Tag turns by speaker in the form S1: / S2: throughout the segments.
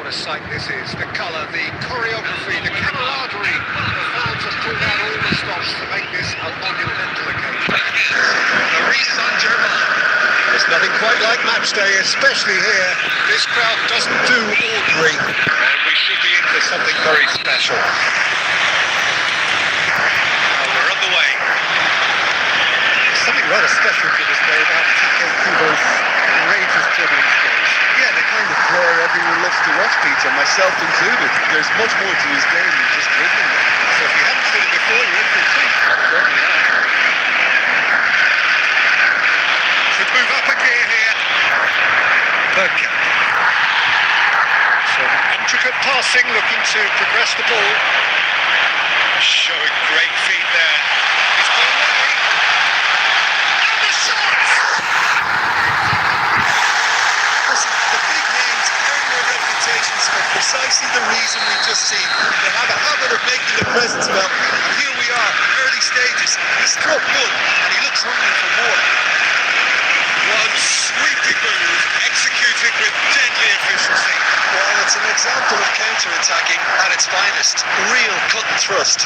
S1: what a sight this is. The colour, the choreography, the camaraderie. The fans have pulled out all the stops to make this a monumental occasion. Paris Saint-Germain. There's nothing quite like match day, especially here. This crowd doesn't do ordinary, and we should be in for something very special. Now we're on the way. There's something rather special to this day about TK Kubo's courageous dribbling skills. Yeah, they kind of draw everyone loves to watch, Peter, myself included. There's much more to his game than just dribbling. So if you haven't seen it before, you're in for a treat. Certainly are. Should move up a gear here. Bergkamp. Some intricate passing, looking to progress the ball. Showing great feet there. He's put away. And the shot! The big names earn their reputations for precisely the reason we've just seen. They have a habit of making their presence felt. And here we are, early stages. He struck good, and he looks hungry for more. One sweeping move, executed with deadly efficiency. Well, it's an example of counter-attacking at its finest. Real cut and thrust.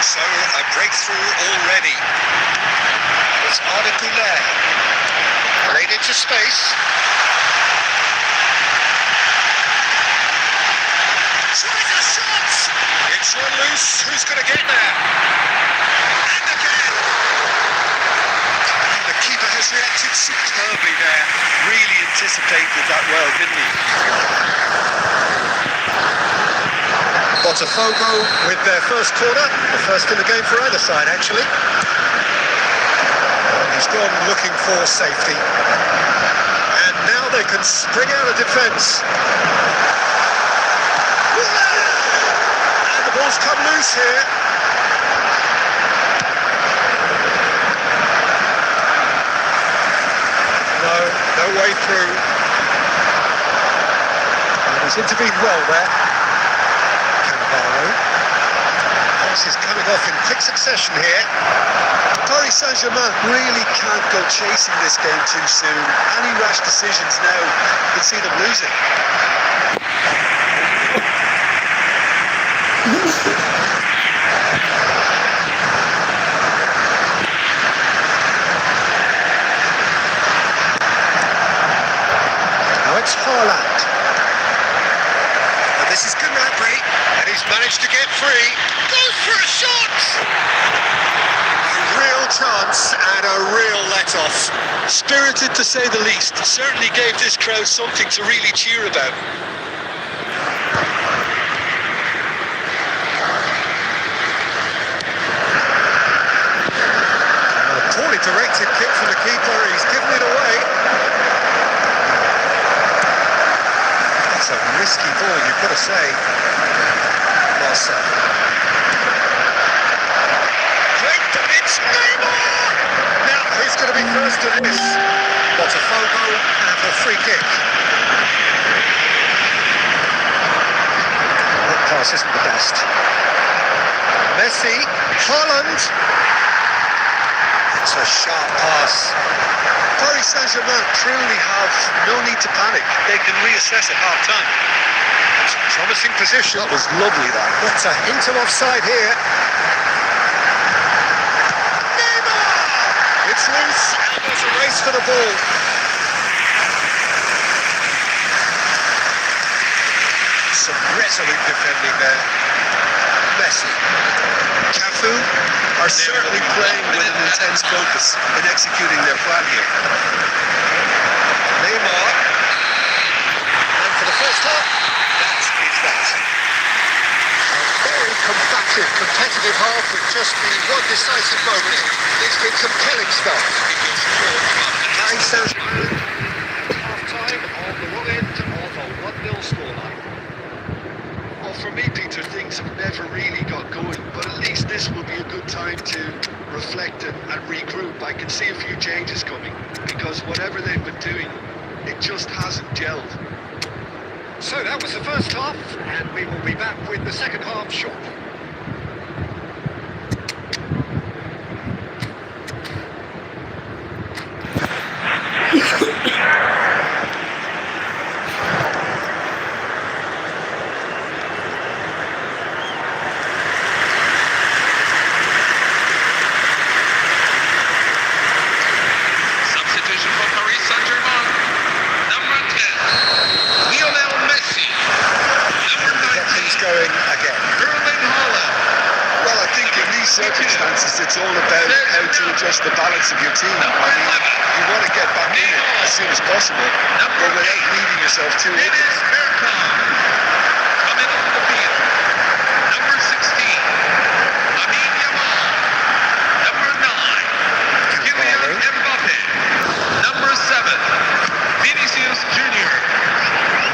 S1: So, a breakthrough already. It's Arda played into space. Tries a shot! It's run loose. Who's going to get there? And again! And the keeper has reacted superbly there. Really anticipated that well, didn't he? Botafogo with their first corner. The first in the game for either side, actually. He's gone looking for safety. And now they can spring out of defence. And the ball's come loose here. No way through. And he's intervened well there. Cannavaro. Pass is coming off in quick succession here. Paris Saint-Germain really can't go chasing this game too soon. Any rash decisions now could see them losing. Now it's Haaland. And this is Gnabry, and he's managed to get free. Goes for a shot! Chance and a real let-off. Spirited to say the least. Certainly gave this crowd something to really cheer about. A poorly directed kick from the keeper. He's given it away. That's a risky ball, you've got to say. Marcel. It's Neymar! Now, who's going to be first to this? Botafogo and a free kick. That pass isn't the best. Messi, Haaland. It's a sharp pass. Paris Saint-Germain truly have no need to panic. They can reassess at half-time. It's a promising position. That was lovely, that. That's a hint of offside here. It's loose, and there's a race for the ball. Some resolute defending there. Messi. Cafu are certainly playing with an intense focus in executing their plan here. Neymar. And for the first half, that is that. A very combative, competitive half with just the one decisive moment. It's been compelling stuff. Paris Saint-Germain. Half-time on the wrong end of a 1-0 scoreline. Well, for me, Peter, things have never really got going, but at least this will be a good time to reflect and regroup. I can see a few changes coming, because whatever they've been doing, it just hasn't gelled. So that was the first half, and we will be back with the second half shortly. it's all about how to adjust the balance of your team. I mean, you want to get back in it as soon as possible, but without leaving yourself too open.
S2: Coming on the field, number 16, Amin Yamal. Number 9, Kylian Mbappe. Number 7, Vinicius Jr.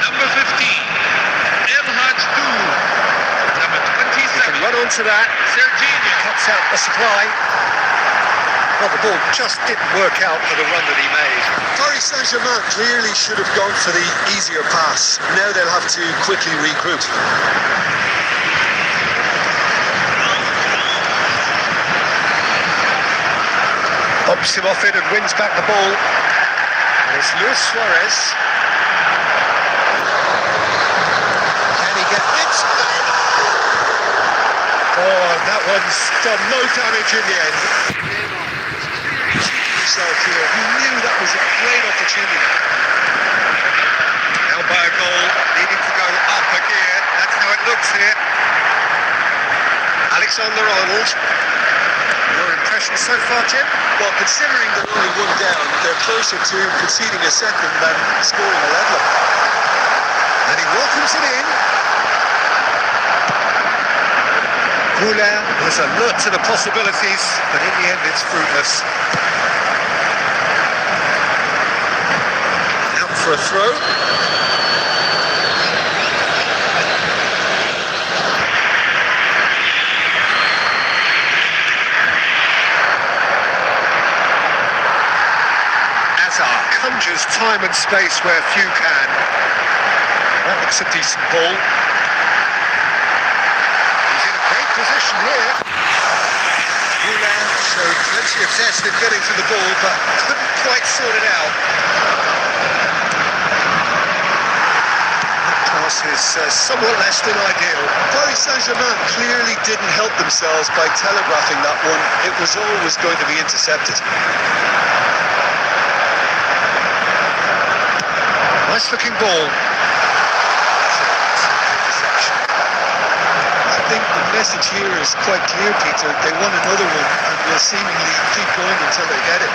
S2: Number 15, El Hadj Diouf. Number 27,
S1: Run onto that.
S2: Serginho.
S1: Cuts out the supply. Well, the ball just didn't work out for the run that he made. Paris Saint-Germain clearly should have gone for the easier pass. Now they'll have to quickly regroup. Bumps him off it and wins back the ball. And it's Luis Suarez. Can he get it? Oh, and that one's done no damage in the end. Himself here. He knew that was a great opportunity. Now by a goal, needing to go up a gear. That's how it looks here. Alexander-Arnold. Your impression so far, Jim? Well, considering they're only one down, they're closer to conceding a second than scoring a leveler. And he welcomes it in. Poulain was alert to the possibilities, but in the end it's fruitless. Out for a throw. Hazard conjures time and space where few can. That looks a decent ball. Position here. Poulain showed plenty of zest in getting to the ball, but couldn't quite sort it out. That pass is somewhat less than ideal. Paris Saint-Germain clearly didn't help themselves by telegraphing that one. It was always going to be intercepted. Nice looking ball. I think the message here is quite clear, Peter. They want another one and will seemingly keep going until they get it.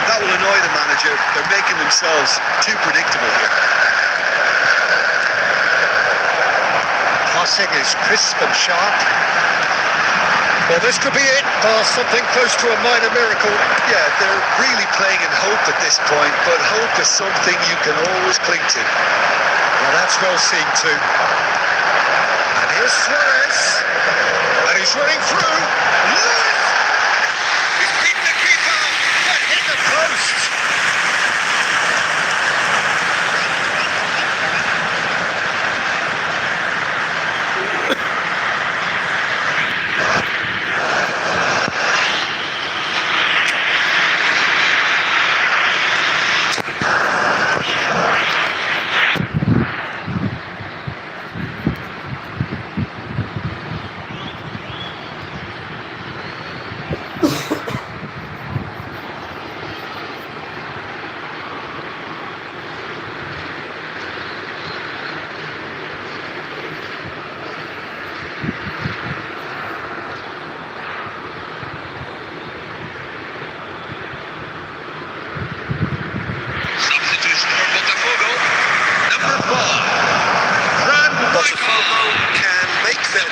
S1: That will annoy the manager. They're making themselves too predictable here. Passing is crisp and sharp. Well, this could be it, bar something close to a minor miracle. Yeah, they're really playing in hope at this point, but hope is something you can always cling to. Well, that's well seen too. And here's Suarez, and he's running through. Lewis! He's beaten the keeper, but hit the post.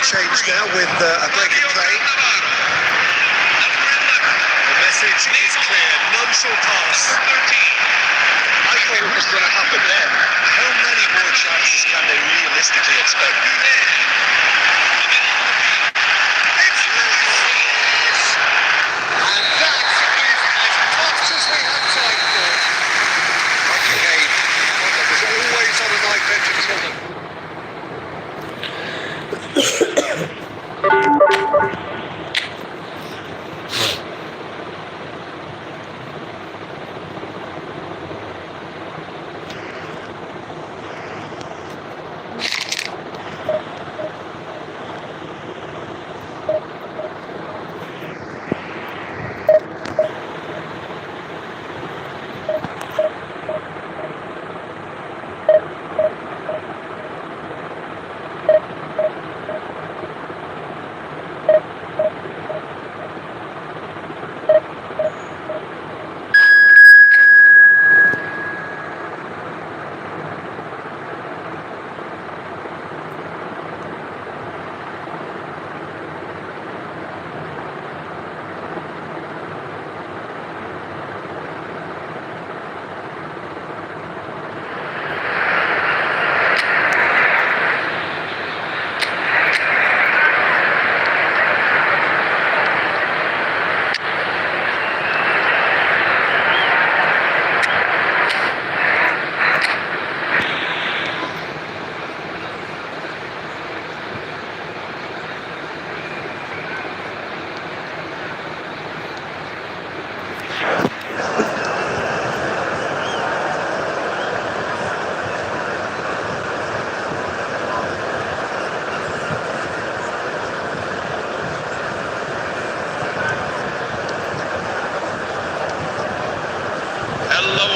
S1: Change now with a break in play. The message is clear, none shall pass. I thought it was going to happen then. How many more chances can they realistically expect? It's Lewis! And that is as much as we have time for. Like a game, one that was always on a knife edge until the...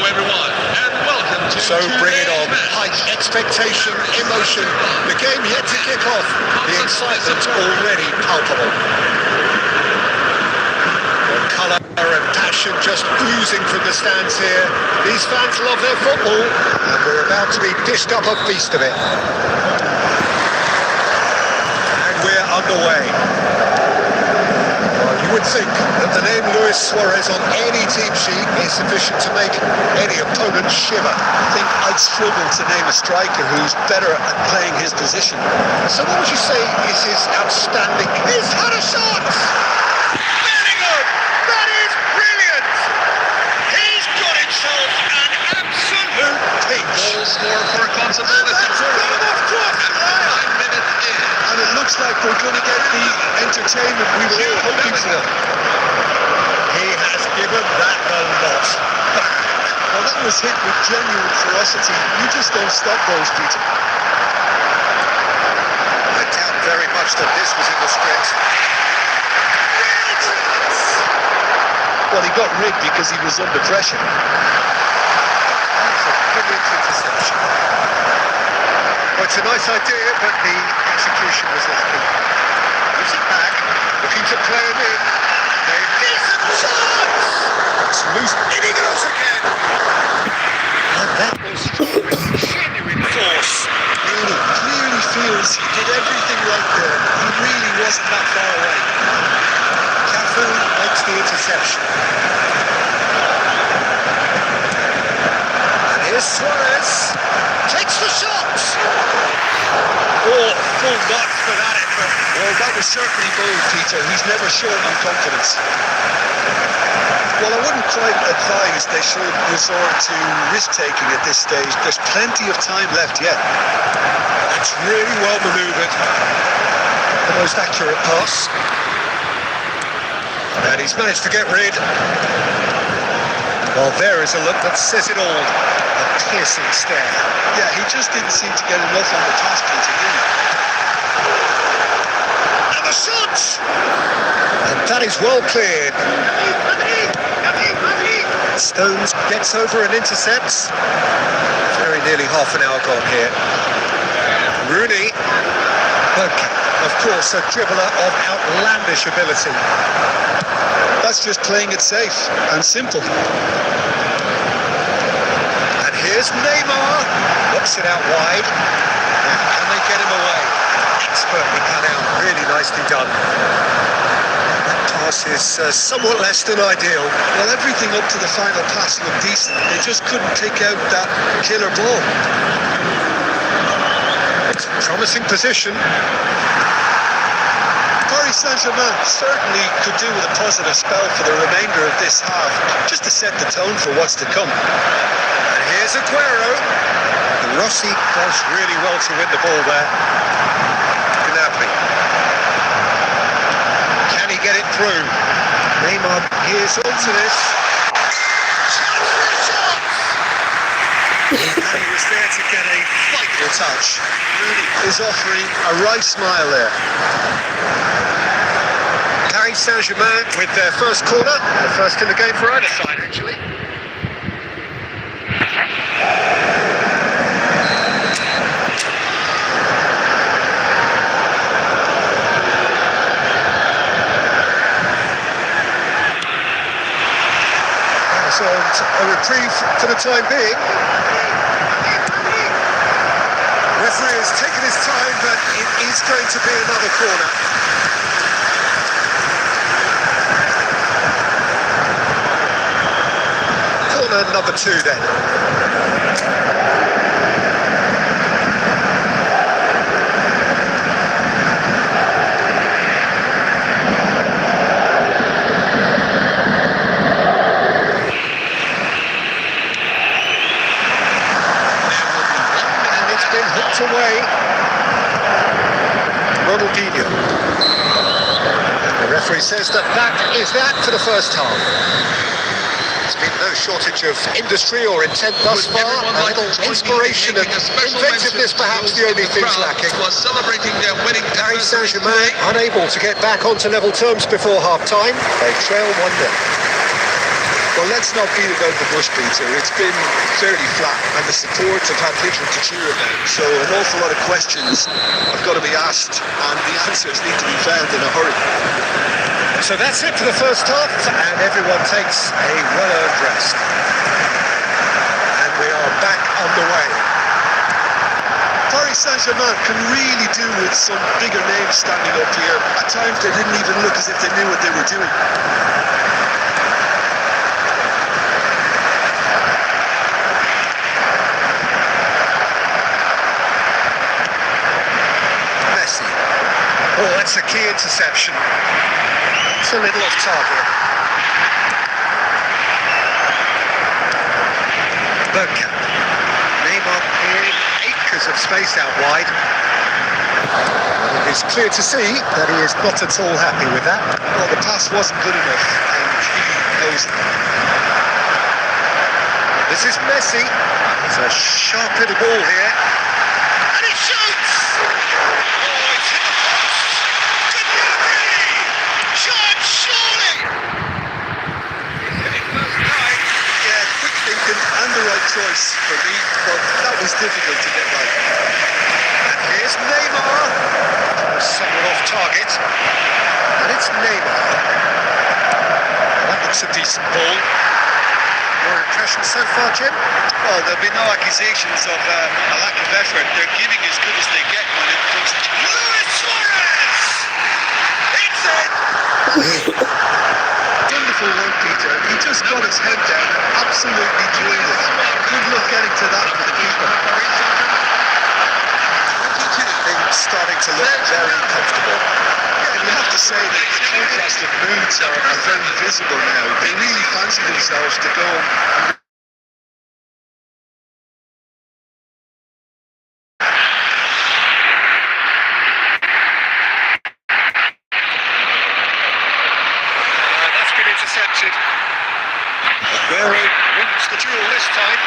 S2: everyone, and welcome to
S1: So bring it on.
S2: today's
S1: High
S2: match.
S1: expectation, emotion. The game yet to kick off. The excitement already palpable. The colour and passion just oozing from the stands here. These fans love their football, and we're about to be dished up a feast of it. And we're underway. You would think that the name Luis Suarez on any team sheet is sufficient to make any opponent shiver.
S3: I think I'd struggle to name a striker who's better at playing his position.
S1: So what would you say is his outstanding... He's had a shot! Very good! That is brilliant! He's got himself an absolute peach.
S2: Goal scored for a consequence.
S1: That's a run-off cross!
S2: At 9 minutes in.
S3: And it looks like we're going to get the entertainment we were all hoping for.
S1: He has given that a lot.
S3: Well, that was hit with genuine ferocity. You just don't stop those, Peter.
S1: I doubt very much that this was in the script.
S3: Well, he got rigged because he was under pressure.
S1: That's a brilliant interception. Well, it's a nice idea, but the execution was lacking. Moves it back, looking to play him in. A decent chance! It's loose, in he goes again! And that was genuine force.
S3: Clearly feels he did everything right there. He really wasn't that far away.
S1: Cafu makes the interception. And here's Suarez. Takes the shot!
S3: Oh, full marks for that effort. Well, that was certainly bold, Peter. He's never short on confidence. Well, I wouldn't quite advise they should resort to risk-taking at this stage. There's plenty of time left yet.
S1: It's really well manoeuvred. The most accurate pass. And he's managed to get rid. Well, there is a look that says it all. A piercing stare.
S3: Yeah, he just didn't seem to get enough on the pass, Peter, really.
S1: And the shot! And that is well cleared. Stones gets over and intercepts. Very nearly half an hour gone here. Rooney. Okay, of course, a dribbler of outlandish ability.
S3: That's just playing it safe and simple.
S1: And here's Neymar. Looks it out wide. And can they get him away? Expertly cut out. Really nicely done. That pass is somewhat less than ideal.
S3: Well, everything up to the final pass looked decent. They just couldn't take out that killer ball.
S1: It's a promising position.
S3: Paris Saint-Germain certainly could do with a positive spell for the remainder of this half, just to set the tone for what's to come.
S1: And here's Aguero. Rossi does really well to win the ball there. Gnabry. Can he get it through? Neymar here's onto this. And he was there to get a vital touch.
S3: Really is offering a right smile there.
S1: Paris Saint-Germain with their first corner. The first in the game for either side, actually. So a reprieve for the time being. Referee has taken his time, but it is going to be another corner. Corner number 2 then. Away, Ronaldinho. The referee says that is that for the first half. There's been no shortage of industry or intent thus far. A little inspiration and inventiveness, perhaps the only things lacking.
S2: Was celebrating their winning.
S1: Paris Saint-Germain unable to get back onto level terms before half-time. They trail 1-0.
S3: Well, let's not beat about the bush, Peter. It's been fairly flat, and the supports have had little to cheer about. So an awful lot of questions have got to be asked, and the answers need to be found in a hurry.
S1: So that's it for the first half, and everyone takes a well-earned rest. And we are back on the way.
S3: Paris Saint-Germain can really do with some bigger names standing up here. At times they didn't even look as if they knew what they were doing.
S1: Oh, that's a key interception. It's a little off target. Bergkamp. Neymar clearing acres of space out wide. Well, it is clear to see that he is not at all happy with that.
S3: Well, the pass wasn't good enough, and he knows it.
S1: This is Messi. It's a sharp little ball here. And he shoots! Oh, it's hit the post! George, surely!
S3: Yeah, quick thinking and the right choice for me, but that was difficult to get right.
S1: And here's Neymar. Somewhat off target. And it's Neymar. That looks a decent ball. Your impression so far, Jim?
S3: Well, there'll be no accusations of a lack of effort. They're giving as good as they get when it comes to...
S1: Luis Suarez! It's in!
S3: Wonderful work, Peter. He just got his head down and absolutely drilled it. Good luck getting to that for the keeper.
S1: Things starting to look very comfortable.
S3: Yeah, you have to say that the contrast of moods are very visible now. They really fancy themselves to go and
S1: That's been intercepted. Aguero wins the duel this time.